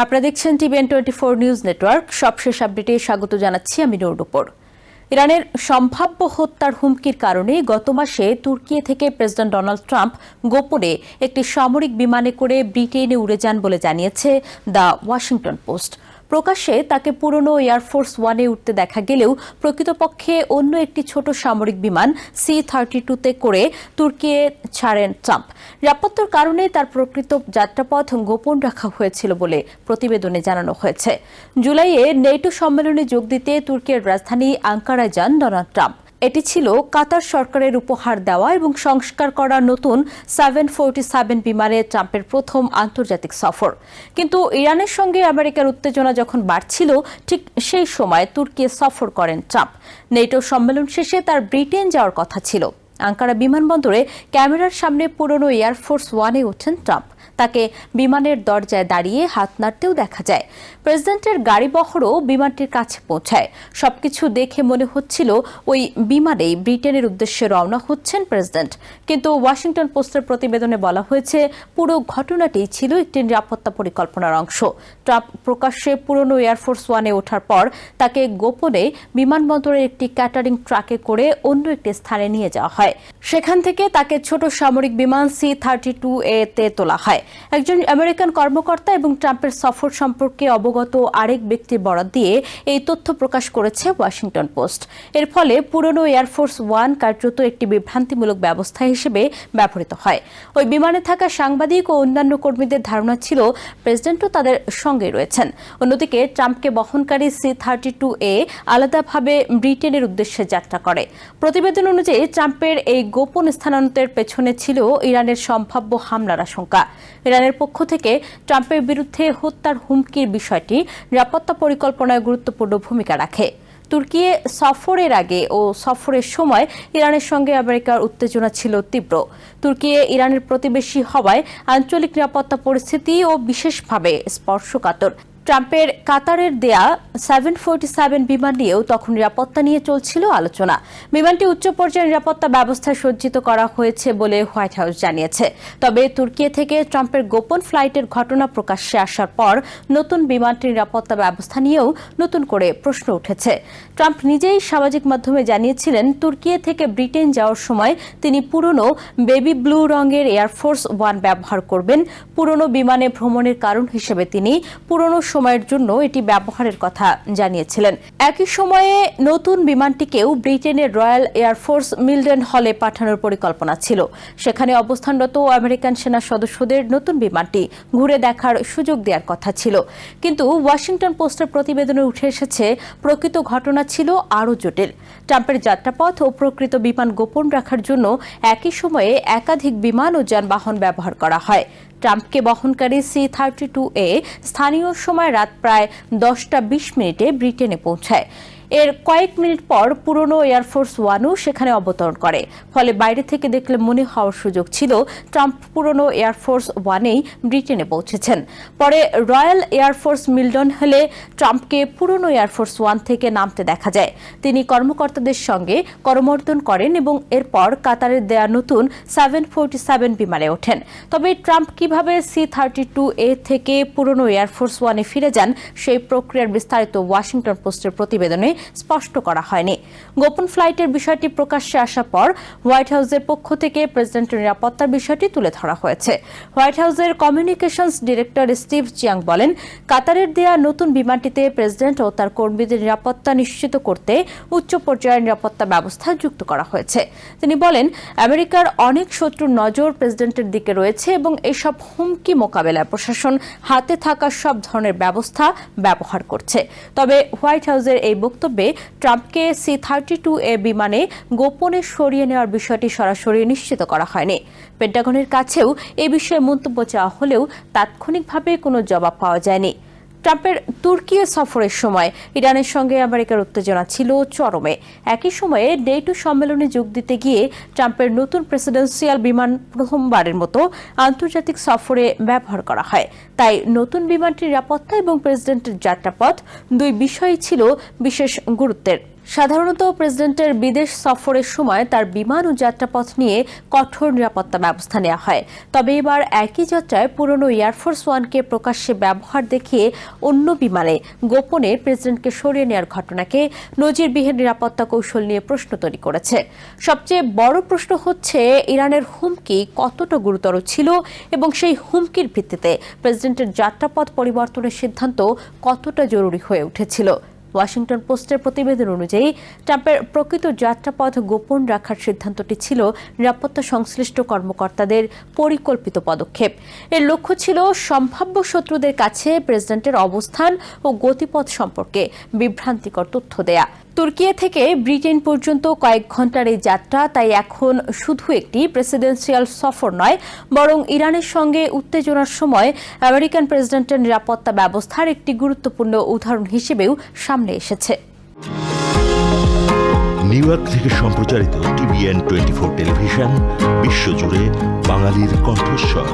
আপনারা দেখছেন TVN24 news network. সবশেষ আপডেটে স্বাগত জানাচ্ছি আমি নূর। ইরানের সম্ভাব্য হত্যার হুমকির কারণে গত মাসে তুর্কি থেকে প্রেসিডেন্ট ডোনাল্ড ট্রাম্প গোপনে একটি সামরিক বিমানে করে ব্রিটেনে উড়ে যান বলে জানিয়েছে দ্য ওয়াশিংটন পোস্ট। প্রকাশ্যে তাকে পুরনো এয়ারফোর্স ওয়ানে উঠতে দেখা গেলেও প্রকৃতপক্ষে অন্য একটি ছোট সামরিক বিমান C-32তে করে তুর্কি ছাড়েন ট্রাম্প। নিরাপত্তার কারণে তার প্রকৃত যাত্রাপথ গোপন রাখা হয়েছিল বলে প্রতিবেদনে জানানো হয়েছে। জুলাইয়ে নেটো সম্মেলনে যোগ দিতে তুর্কির রাজধানী আঙ্কারায় যান ডোনাল্ড ট্রাম্প। এটি ছিল কাতার সরকারের উপহার দেওয়া এবং সংস্কার করা নতুন 747 বিমানে ট্রাম্পের প্রথম আন্তর্জাতিক সফর। কিন্তু ইরানের সঙ্গে আমেরিকার উত্তেজনা যখন বাড়ছিল, ঠিক সেই সময় তুর্কি সফর করেন ট্রাম্প। নেটো সম্মেলন শেষে তার ব্রিটেন যাওয়ার কথা ছিল। আঙ্কারা বিমানবন্দরে ক্যামেরার সামনে পুরনো এয়ারফোর্স ওয়ানে ওঠেন ট্রাম্প। তাকে বিমানের দরজায় দাঁড়িয়ে হাত নাড়তেও দেখা যায়। প্রেসিডেন্টের গাড়িবহরও বিমানটির কাছে পৌঁছায়। সবকিছু দেখে মনে হচ্ছিল ওই বিমানেই ব্রিটেনের উদ্দেশ্যে রওনা হচ্ছেন প্রেসিডেন্ট। কিন্তু ওয়াশিংটন পোস্টের প্রতিবেদনে বলা হয়েছে পুরো ঘটনাটি ছিল একটি নিরাপত্তা পরিকল্পনার অংশ। ট্রাম্প প্রকাশ্যে পুরনো এয়ারফোর্স ওয়ানে ওঠার পর তাকে গোপনে বিমানবন্দরের একটি ক্যাটারিং ট্রাকে করে অন্য একটি স্থানে নিয়ে যাওয়া হয়। সেখান থেকে তাকে ছোট সামরিক বিমান C-32A-তে তোলা হয়। একজন আমেরিকান কর্মকর্তা এবং ট্রাম্পের সফর সম্পর্কে অবগত আরেক ব্যক্তির বরাত দিয়ে এই তথ্য প্রকাশ করেছে ওয়াশিংটন পোস্ট। এর ফলে পুরনো এয়ারফোর্স ওয়ান কার্যত একটি বিভ্রান্তিমূলক ব্যবস্থা হিসেবে ব্যবহৃত হয়। ওই বিমানে থাকা সাংবাদিক ও অন্যান্য কর্মীদের ধারণা ছিল প্রেসিডেন্টও তাদের সঙ্গে রয়েছেন। অন্যদিকে ট্রাম্পকে বহনকারী C-32A আলাদাভাবে ব্রিটেনের উদ্দেশ্যে যাত্রা করে। প্রতিবেদন অনুযায়ী ট্রাম্পের এই গোপন স্থানান্তরের পেছনে ছিল ইরানের সম্ভাব্য হামলার আশঙ্কা। ইরানের পক্ষ থেকে ট্রাম্পের বিরুদ্ধে হত্যার হুমকির বিষয়টি নিরাপত্তা পরিকল্পনায় গুরুত্বপূর্ণ ভূমিকা রাখে। তুর্কি সফরের আগে ও সফরের সময় ইরানের সঙ্গে আমেরিকার উত্তেজনা ছিল তীব্র। তুর্কি ইরানের প্রতিবেশী হওয়ায় আঞ্চলিক নিরাপত্তা পরিস্থিতি ও বিশেষভাবে স্পর্শকাতর। ট্রাম্পের কাতারের দেয়া 747 বিমান নিয়েও তখন নিরাপত্তা নিয়ে চলছিল আলোচনা। বিমানটি উচ্চ পর্যায়ের নিরাপত্তা ব্যবস্থায় সজ্জিত করা হয়েছে বলে হোয়াইট হাউস জানিয়েছে। তবে তুর্কি থেকে ট্রাম্পের গোপন ফ্লাইটের ঘটনা প্রকাশ্যে আসার পর নতুন বিমানটির নিরাপত্তা ব্যবস্থা নিয়েও নতুন করে প্রশ্ন উঠেছে। ট্রাম্প নিজেই সামাজিক মাধ্যমে জানিয়েছিলেন তুর্কি থেকে ব্রিটেন যাওয়ার সময় তিনি পুরনো বেবি ব্লু রঙের এয়ারফোর্স ওয়ান ব্যবহার করবেন। পুরনো বিমানে ভ্রমণের কারণ হিসেবে তিনি পুরনো সময়ের জন্য এটি ব্যবহারের কথা জানিয়েছিলেন। একই সময়ে নতুন বিমানটিকেও ব্রিটেনের রয়্যাল এয়ারফোর্স মিলডেন হলে পাঠানোর পরিকল্পনা ছিল। সেখানে অবস্থানরত আমেরিকান সেনা সদস্যদের নতুন বিমানটি ঘুরে দেখার সুযোগ দেওয়ার কথা ছিল। কিন্তু ওয়াশিংটন পোস্টের প্রতিবেদনে উঠে এসেছে প্রকৃত ঘটনা ছিল আরও জটিল। ট্রাম্পের যাত্রাপথ ও প্রকৃত বিমান গোপন রাখার জন্য একই সময়ে একাধিক বিমান ও যানবাহন ব্যবহার করা হয়। ট্রাম্পকে বহনকারী C-32A স্থানীয় সময় রাত প্রায় 10:20 ব্রিটেনে পৌঁছায়। এর কয়েক মিনিট পর পুরনো এয়ারফোর্স ওয়ানও সেখানে অবতরণ করে। ফলে বাইরে থেকে দেখলে মনে হওয়ার সুযোগ ছিল ট্রাম্প পুরনো এয়ারফোর্স ওয়ানেই ব্রিটেনে পৌঁছেছেন। পরে রয়্যাল এয়ারফোর্স মিলডন হলে ট্রাম্পকে পুরনো এয়ারফোর্স ওয়ান থেকে নামতে দেখা যায়। তিনি কর্মকর্তাদের সঙ্গে করমর্দন করেন এবং এরপর কাতারের দেয়া নতুন 747 বিমানে ওঠেন। তবে ট্রাম্প কিভাবে C-32A থেকে পুরনো এয়ারফোর্স ওয়ানে ফিরে যান সেই প্রক্রিয়ার বিস্তারিত ওয়াশিংটন পোস্টের প্রতিবেদনে স্পষ্ট করা হয়নি। গোপন ফ্লাইটের বিষয়টি প্রকাশ্যে আসার পর হোয়াইট হাউসের পক্ষ থেকে প্রেসিডেন্টের নিরাপত্তার বিষয়টি তুলে ধরা হয়েছে। হোয়াইট হাউসের কমিউনিকেশনস ডিরেক্টর স্টিভ চিয়াং বলেন, কাতারের দেয়া নতুন বিমানটিতে প্রেসিডেন্ট ও তার কর্মীদের নিরাপত্তা নিশ্চিত করতে উচ্চ পর্যায়ের নিরাপত্তা ব্যবস্থা যুক্ত করা হয়েছে। তিনি বলেন, আমেরিকার অনেক শত্রুর নজর প্রেসিডেন্টের দিকে রয়েছে এবং এসব হুমকি মোকাবেলায় প্রশাসন হাতে থাকা সব ধরনের ব্যবস্থা ব্যবহার করছে। তবে হোয়াইট হাউসের এই বক্তব্যে ট্রাম্পকে C-32A বিমানে গোপনে সরিয়ে নেওয়ার বিষয়টি সরাসরি নিশ্চিত করা হয়নি। পেন্টাগনের কাছেও এ বিষয়ে মন্তব্য চাওয়া হলেও তাৎক্ষণিকভাবে কোনো জবাব পাওয়া যায়নি। ট্রাম্পের তুর্কি সফরের সময় ইরানের সঙ্গে আমেরিকার উত্তেজনা ছিল চরমে। একই সময়ে নেটো সম্মেলনে যোগ দিতে গিয়ে ট্রাম্পের নতুন প্রেসিডেন্সিয়াল বিমান প্রথমবারের মতো আন্তর্জাতিক সফরে ব্যবহার করা হয়। তাই নতুন বিমানটির নিরাপত্তা এবং প্রেসিডেন্টের যাত্রাপথ দুই বিষয়ই ছিল বিশেষ গুরুত্বের। সাধারণত প্রেসিডেন্টের বিদেশ সফরের সময় তার বিমান ও যাত্রাপথ নিয়ে কঠোর নিরাপত্তা ব্যবস্থা নেওয়া হয়। তবে এবার একই যাত্রায় পুরনো এয়ারফোর্স ওয়ানকে প্রকাশ্যে ব্যবহার দেখিয়ে অন্য বিমানে গোপনে প্রেসিডেন্টকে সরিয়ে নেওয়ার ঘটনাকে নজিরবিহীন নিরাপত্তা কৌশল নিয়ে প্রশ্ন তৈরি করেছে। সবচেয়ে বড় প্রশ্ন হচ্ছে, ইরানের হুমকি কতটা গুরুতর ছিল এবং সেই হুমকির ভিত্তিতে প্রেসিডেন্টের যাত্রাপথ পরিবর্তনের সিদ্ধান্ত কতটা জরুরি হয়ে উঠেছিল। ওয়াশিংটন পোস্টের প্রতিবেদন অনুযায়ী ট্রাম্পের প্রকৃত যাত্রাপথ গোপন রাখার সিদ্ধান্তটি ছিল নিরাপত্তা সংশ্লিষ্ট কর্মকর্তাদের পরিকল্পিত পদক্ষেপ। এর লক্ষ্য ছিল সম্ভাব্য শত্রুদের কাছে প্রেসিডেন্টের অবস্থান ও গতিপথ সম্পর্কে বিভ্রান্তিকর তথ্য দেয়া। তুর্কি থেকে ব্রিটেন পর্যন্ত কয়েক ঘন্টার এই যাত্রা তাই এখন শুধু একটি প্রেসিডেন্সিয়াল সফর নয়, বরং ইরানের সঙ্গে উত্তেজনার সময় আমেরিকান প্রেসিডেন্টের নিরাপত্তা ব্যবস্থার একটি গুরুত্বপূর্ণ উদাহরণ হিসেবেও সামনে এসেছে। নিউ ইয়র্ক থেকে সম্প্রচারিত TVN 24 টেলিভিশন বিশ্বজুড়ে বাঙালির কণ্ঠস্বর।